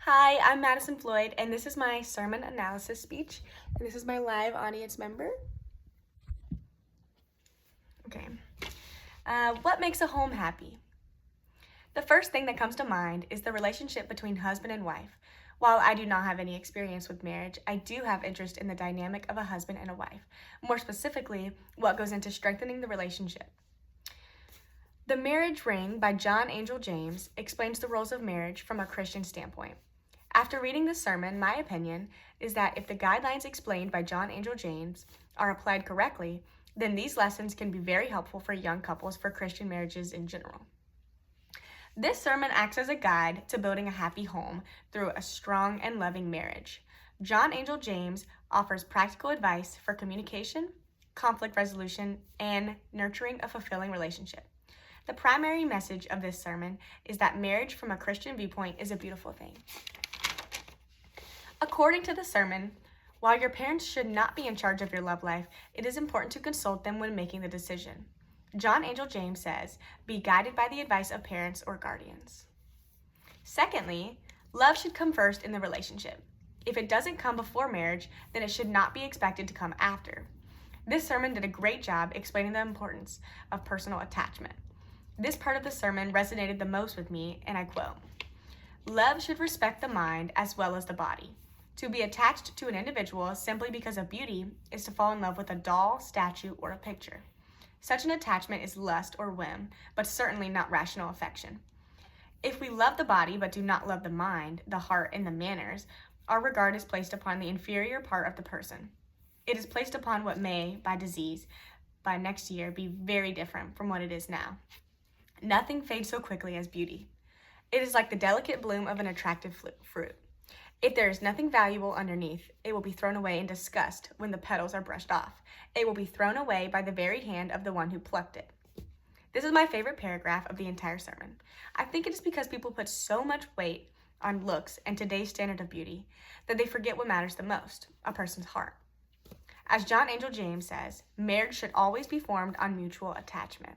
Hi, I'm Madison Floyd, and this is my sermon analysis speech, and this is my live audience member. Okay. What makes a home happy? The first thing that comes to mind is the relationship between husband and wife. While I do not have any experience with marriage, I do have interest in the dynamic of a husband and a wife. More specifically, what goes into strengthening the relationship. The Marriage Ring by John Angel James explains the roles of marriage from a Christian standpoint. After reading this sermon, my opinion is that if the guidelines explained by John Angel James are applied correctly, then these lessons can be very helpful for young couples for Christian marriages in general. This sermon acts as a guide to building a happy home through a strong and loving marriage. John Angel James offers practical advice for communication, conflict resolution, and nurturing a fulfilling relationship. The primary message of this sermon is that marriage from a Christian viewpoint is a beautiful thing. According to the sermon, while your parents should not be in charge of your love life, it is important to consult them when making the decision. John Angel James says, be guided by the advice of parents or guardians. Secondly, love should come first in the relationship. If it doesn't come before marriage, then it should not be expected to come after. This sermon did a great job explaining the importance of personal attachment. This part of the sermon resonated the most with me, and I quote, love should respect the mind as well as the body. To be attached to an individual simply because of beauty is to fall in love with a doll, statue, or a picture. Such an attachment is lust or whim, but certainly not rational affection. If we love the body but do not love the mind, the heart, and the manners, our regard is placed upon the inferior part of the person. It is placed upon what may, by disease, by next year, be very different from what it is now. Nothing fades so quickly as beauty. It is like the delicate bloom of an attractive fruit. If there is nothing valuable underneath, it will be thrown away in disgust when the petals are brushed off. It will be thrown away by the very hand of the one who plucked it. This is my favorite paragraph of the entire sermon. I think it is because people put so much weight on looks and today's standard of beauty that they forget what matters the most, a person's heart. As John Angel James says, marriage should always be formed on mutual attachment.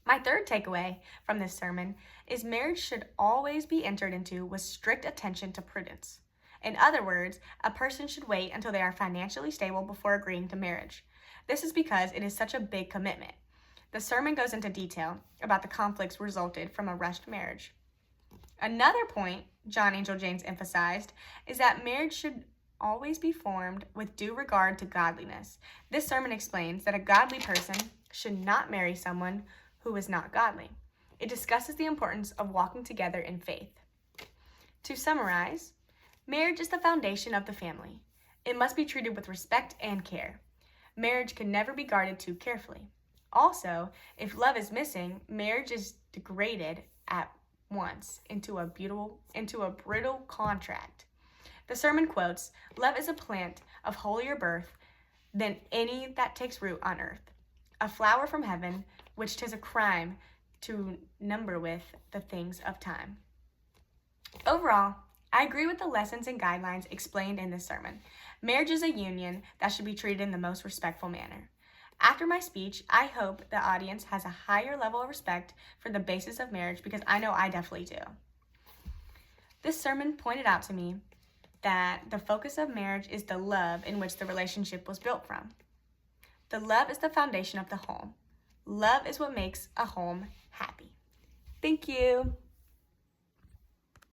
My third takeaway from this sermon is marriage should always be entered into with strict attention to prudence. In other words, a person should wait until they are financially stable before agreeing to marriage. This is because it is such a big commitment. The sermon goes into detail about the conflicts resulted from a rushed marriage. Another point John Angel James emphasized is that marriage should always be formed with due regard to godliness. This sermon explains that a godly person should not marry someone who is not godly. It discusses the importance of walking together in faith. To summarize, marriage is the foundation of the family. It must be treated with respect and care. Marriage can never be guarded too carefully. Also, if love is missing, marriage is degraded at once into a brittle contract. The sermon quotes, love is a plant of holier birth than any that takes root on earth, a flower from heaven, which 'tis a crime to number with the things of time. Overall, I agree with the lessons and guidelines explained in this sermon. Marriage is a union that should be treated in the most respectful manner. After my speech, I hope the audience has a higher level of respect for the basis of marriage because I know I definitely do. This sermon pointed out to me that the focus of marriage is the love in which the relationship was built from. The love is the foundation of the home. Love is what makes a home happy. Thank you.